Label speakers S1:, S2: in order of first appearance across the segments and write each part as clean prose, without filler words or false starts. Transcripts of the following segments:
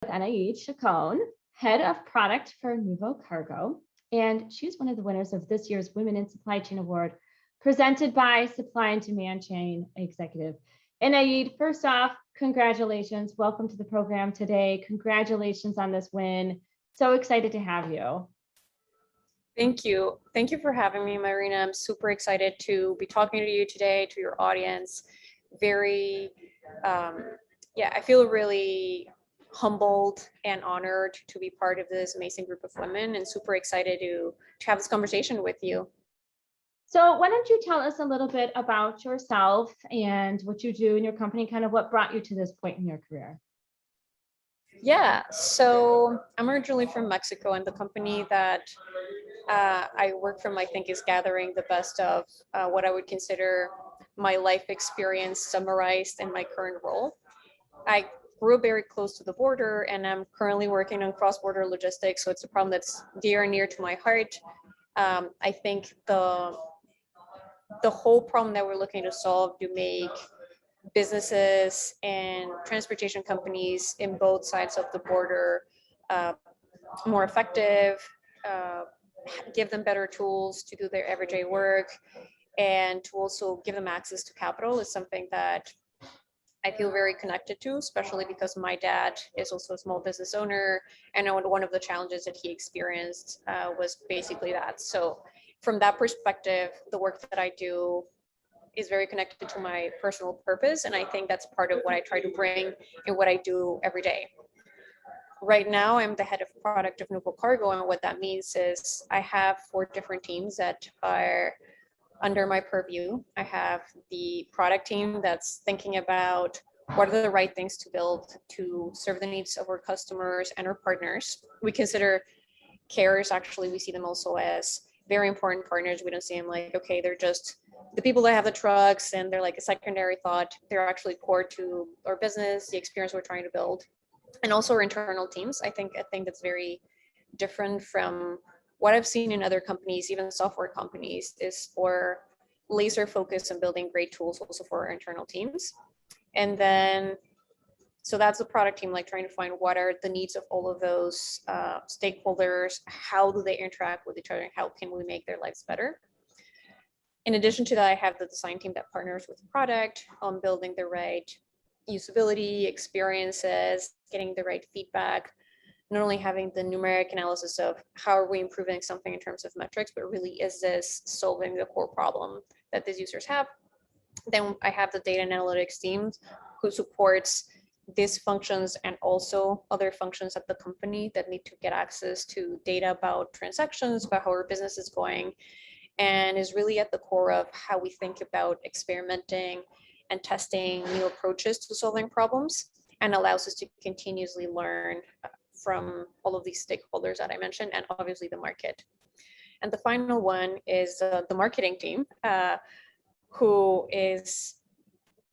S1: Anaid Chacon, head of product for Nuvocargo, and she's one of the winners of this year's Women in Supply Chain Award, presented by Supply and Demand Chain Executive. Anaid, first off, congratulations. Welcome to the program today. Congratulations on this win. So excited to have you.
S2: Thank you. Thank you for having me, Marina. I'm super excited to be talking to you today, to your audience. I feel really humbled and honored to be part of this amazing group of women and super excited to have this conversation with you.
S1: So why don't you tell us a little bit about yourself and what you do in your company, kind of what brought you to this point in your career?
S2: Yeah, so I'm originally from Mexico, and the company that I work from, I think, is gathering the best of what I would consider my life experience summarized in my current role. I grew up very close to the border, and I'm currently working on cross-border logistics, so it's a problem that's dear and near to my heart. I think the whole problem that we're looking to solve to make businesses and transportation companies in both sides of the border more effective, give them better tools to do their everyday work, and to also give them access to capital is something that I feel very connected to, especially because my dad is also a small business owner, and one of the challenges that he experienced was basically that. So from that perspective, the work that I do is very connected to my personal purpose, and I think that's part of what I try to bring in what I do every day. Right now, I'm the head of product of Nuvocargo, and what that means is I have 4 different teams that are under my purview. I have the product team that's thinking about what are the right things to build to serve the needs of our customers and our partners. We consider carriers, actually, we see them also as very important partners. We don't see them like, okay, they're just the people that have the trucks and they're like a secondary thought. They're actually core to our business, the experience we're trying to build. And also our internal teams. I think that's very different from what I've seen in other companies, even software companies, is for laser focus on building great tools also for our internal teams. And then, so that's the product team, like trying to find what are the needs of all of those stakeholders, how do they interact with each other, and how can we make their lives better. In addition to that, I have the design team that partners with the product on building the right usability, experiences, getting the right feedback, not only having the numeric analysis of how are we improving something in terms of metrics, but really is this solving the core problem that these users have. Then I have the data and analytics team who supports these functions and also other functions at the company that need to get access to data about transactions, about how our business is going, and is really at the core of how we think about experimenting and testing new approaches to solving problems, and allows us to continuously learn from all of these stakeholders that I mentioned, and obviously the market. And the final one is the marketing team, who is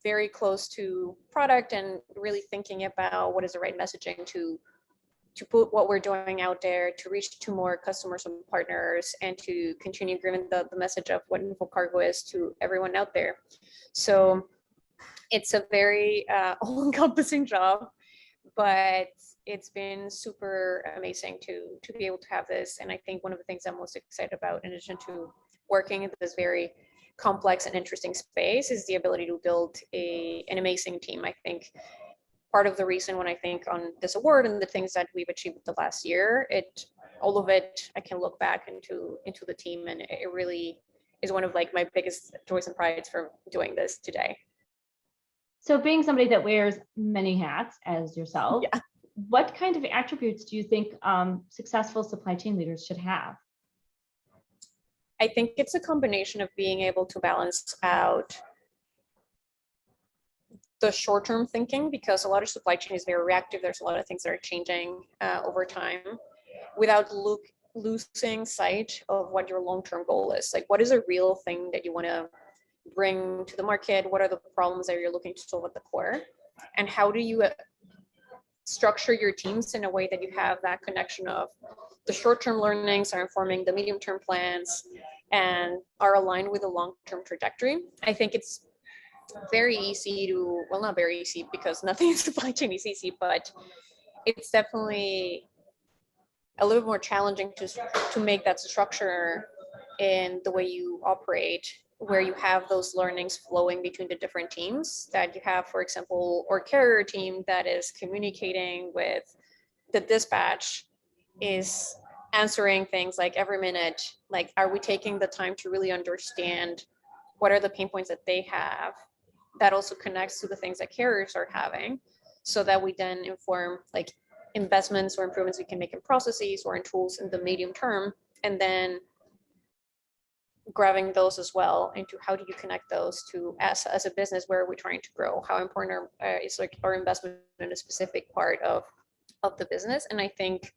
S2: very close to product and really thinking about what is the right messaging to put what we're doing out there, to reach to more customers and partners, and to continue giving the message of what Nuvocargo is to everyone out there. So it's a very all-encompassing job, but it's been super amazing to be able to have this. And I think one of the things I'm most excited about, in addition to working in this very complex and interesting space, is the ability to build an amazing team. I think part of the reason when I think on this award and the things that we've achieved the last year, all of it, I can look back into the team, and it really is one of like my biggest joys and prides for doing this today.
S1: So being somebody that wears many hats as yourself,
S2: yeah.
S1: What kind of attributes do you think successful supply chain leaders should have?
S2: I think it's a combination of being able to balance out the short-term thinking, because a lot of supply chain is very reactive. There's a lot of things that are changing over time, without losing sight of what your long-term goal is. Like, what is a real thing that you want to bring to the market? What are the problems that you're looking to solve at the core? And how do you structure your teams in a way that you have that connection of the short-term learnings are informing the medium-term plans and are aligned with the long-term trajectory? I think it's very easy to, well, not very easy, because nothing in supply chain is easy, but it's definitely a little more challenging to make that structure in the way you operate, where you have those learnings flowing between the different teams that you have, for example, or carrier team that is communicating with the dispatch is answering things like every minute, like, are we taking the time to really understand what are the pain points that they have that also connects to the things that carriers are having, so that we then inform like investments or improvements we can make in processes or in tools in the medium term, and then grabbing those as well into how do you connect those to as a business, where are we trying to grow, how important is like our investment in a specific part of the business. And I think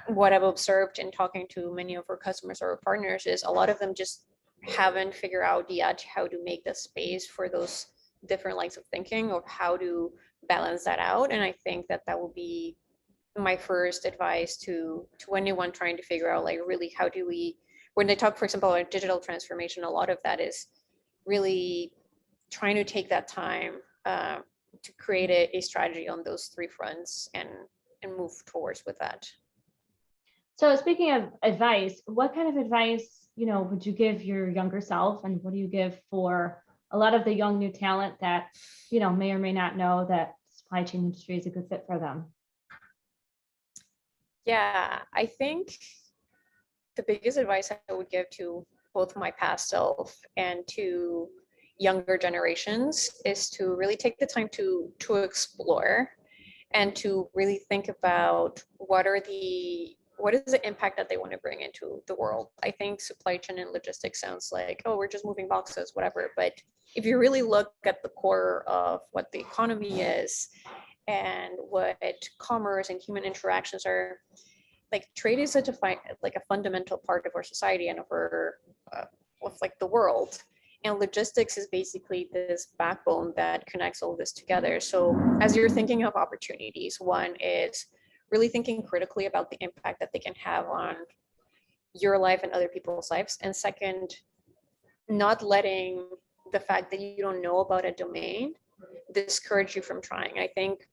S2: what I've observed in talking to many of our customers or our partners is a lot of them just haven't figured out yet how to make the space for those different lines of thinking of how to balance that out. And I think that that will be my first advice to anyone trying to figure out like really how do we, when they talk, for example, about digital transformation, a lot of that is really trying to take that time to create a strategy on those three fronts and move towards with that.
S1: So speaking of advice, what kind of advice, would you give your younger self, and what do you give for a lot of the young new talent that, may or may not know that supply chain industry is a good fit for them?
S2: Yeah, I think the biggest advice I would give to both my past self and to younger generations is to really take the time to explore and to really think about what is the impact that they want to bring into the world. I think supply chain and logistics sounds like, oh, we're just moving boxes, whatever. But if you really look at the core of what the economy is and what commerce and human interactions are, like trade is such a fundamental part of our society and of our of like the world. And logistics is basically this backbone that connects all this together. So as you're thinking of opportunities, one is really thinking critically about the impact that they can have on your life and other people's lives. And second, not letting the fact that you don't know about a domain discourage you from trying. I think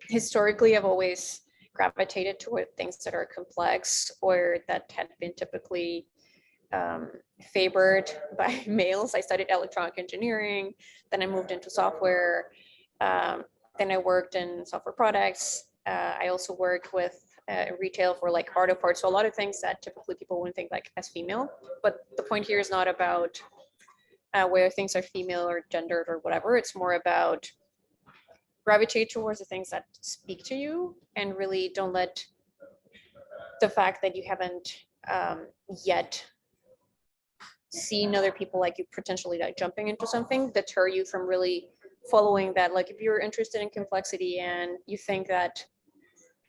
S2: historically, I've always gravitated toward things that are complex or that had been typically favored by males. I studied electronic engineering, then I moved into software, then I worked in software products. I also worked with retail for like auto parts. So a lot of things that typically people wouldn't think like as female. But the point here is not about where things are female or gendered or whatever. It's more about gravitate towards the things that speak to you, and really don't let the fact that you haven't yet seen other people like you potentially like jumping into something deter you from really following that. Like if you're interested in complexity and you think that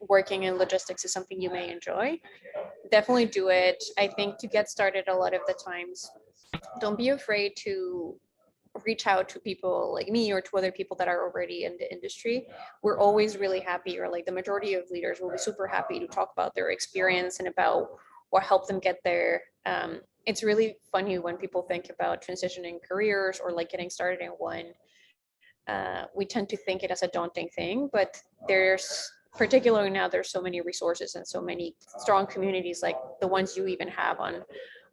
S2: working in logistics is something you may enjoy, definitely do it. I think to get started, a lot of the times, don't be afraid to reach out to people like me or to other people that are already in the industry. We're always really happy, or like the majority of leaders will be super happy to talk about their experience and about what helped them get there. It's really funny when people think about transitioning careers or like getting started in one. We tend to think it as a daunting thing, but there's, particularly now, there's so many resources and so many strong communities like the ones you even have on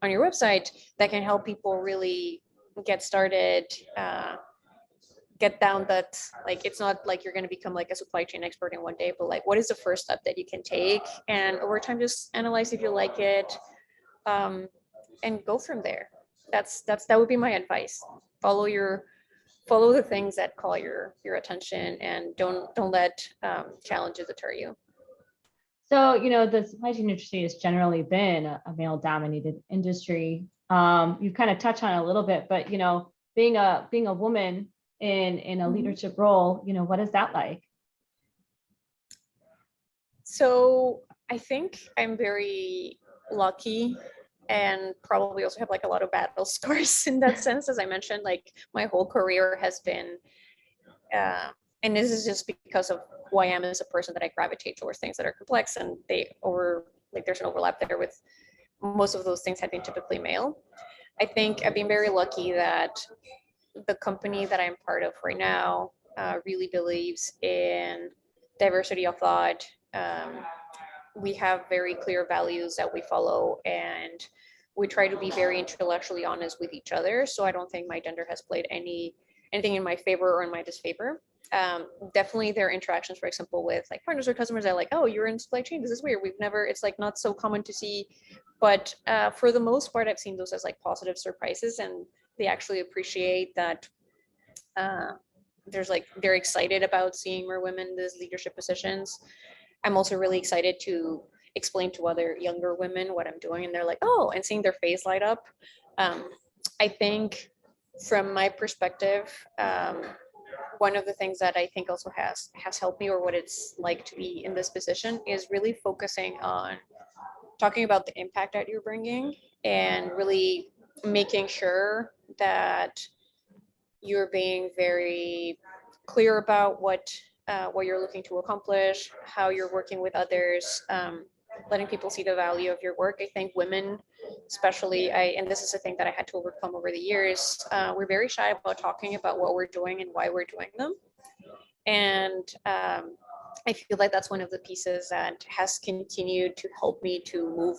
S2: your website that can help people really get started, get down that, like, it's not like you're going to become like a supply chain expert in one day, but like, what is the first step that you can take? And over time, just analyze if you like it, and go from there. That would be my advice. Follow the things that call your attention, and don't let challenges deter you.
S1: So, the supply chain industry has generally been a male-dominated industry. You kind of touch on it a little bit, but being a woman in a leadership role, what is that like?
S2: So I think I'm very lucky, and probably also have like a lot of battle scars in that sense. As I mentioned, like my whole career has been, and this is just because of who I am as a person, that I gravitate towards things that are complex, and there's an overlap there with most of those things had been typically male. I think I've been very lucky that the company that I'm part of right now really believes in diversity of thought. We have very clear values that we follow, and we try to be very intellectually honest with each other. So I don't think my gender has played anything in my favor or in my disfavor. Definitely there are interactions, for example, with like partners or customers that are like, oh, you're in supply chain, this is weird, we've never, it's like not so common to see. But for the most part, I've seen those as like positive surprises, and they actually appreciate that they're excited about seeing more women in these leadership positions. I'm also really excited to explain to other younger women what I'm doing, and they're like, oh, and seeing their face light up. I think from my perspective, one of the things that I think also has helped me, or what it's like to be in this position, is really focusing on talking about the impact that you're bringing, and really making sure that you're being very clear about what you're looking to accomplish, how you're working with others, letting people see the value of your work. I think women, especially, and this is a thing that I had to overcome over the years, we're very shy about talking about what we're doing and why we're doing them. And I feel like that's one of the pieces that has continued to help me to move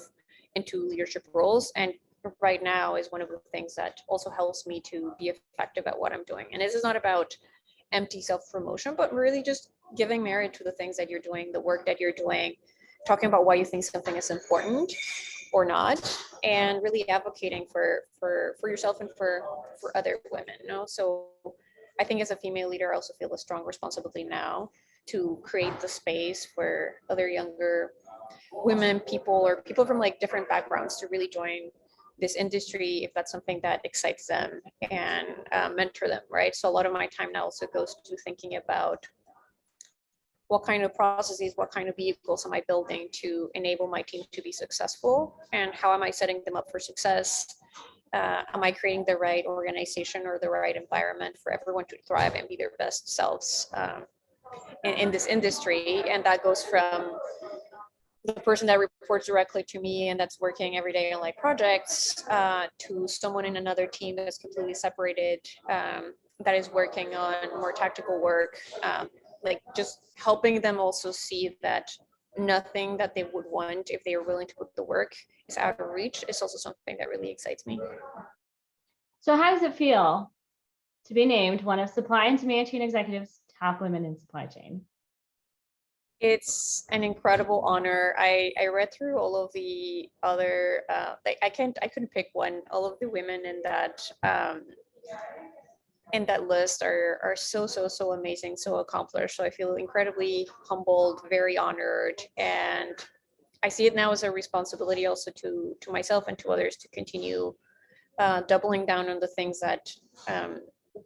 S2: into leadership roles. And right now is one of the things that also helps me to be effective at what I'm doing. And this is not about empty self-promotion, but really just giving merit to the things that you're doing, the work that you're doing, talking about why you think something is important or not, and really advocating for yourself and for other women. So I think as a female leader, I also feel a strong responsibility now to create the space for other younger women, or people from like different backgrounds to really join this industry if that's something that excites them, and mentor them, right? So a lot of my time now also goes to thinking about what kind of processes, what kind of vehicles am I building to enable my team to be successful, and how am I setting them up for success? Am I creating the right organization or the right environment for everyone to thrive and be their best selves in this industry? And that goes from the person that reports directly to me and that's working every day on like projects to someone in another team that's completely separated, that is working on more tactical work, like just helping them also see that nothing that they would want if they are willing to put the work is out of reach, is also something that really excites me.
S1: So how does it feel to be named one of Supply and Demand Chain Executive's top women in supply chain?
S2: It's an incredible honor. I read through all of the other, I couldn't pick one. All of the women in that list are so amazing, so accomplished. So I feel incredibly humbled, very honored, and I see it now as a responsibility also to myself and to others to continue doubling down on the things that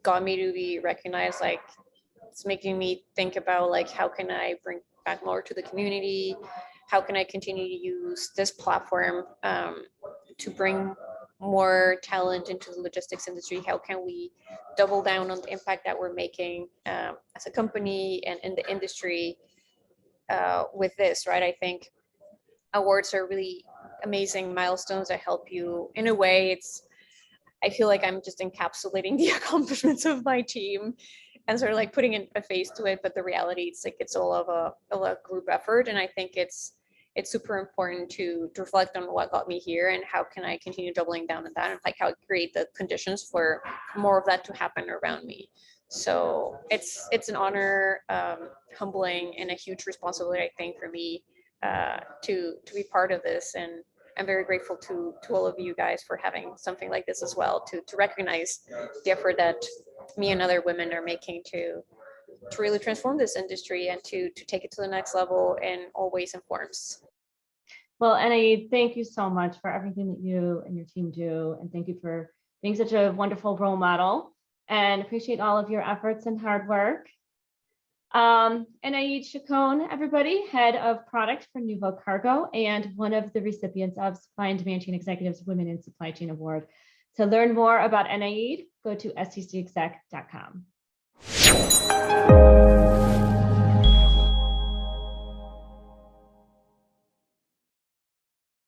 S2: got me to be recognized. Like, it's making me think about like, how can I bring back more to the community? How can I continue to use this platform to bring more talent into the logistics industry? How can we double down on the impact that we're making as a company and in the industry with this, right? I think awards are really amazing milestones that help you. In a way, I feel like I'm just encapsulating the accomplishments of my team and sort of like putting a face to it. But the reality, it's all of a group effort. And I think it's super important to reflect on what got me here and how can I continue doubling down on that, and like how to create the conditions for more of that to happen around me. So it's an honor, humbling, and a huge responsibility, I think, for me to be part of this. And I'm very grateful to all of you guys for having something like this as well, to recognize the effort that me and other women are making to really transform this industry and to take it to the next level in all ways and forms.
S1: Well, Anaid, thank you so much for everything that you and your team do. And thank you for being such a wonderful role model, and appreciate all of your efforts and hard work. Anaid Chacon, everybody, head of product for Nuvocargo and one of the recipients of Supply and Demand Chain Executives Women in Supply Chain Award. To learn more about Anaid, go to stcexec.com.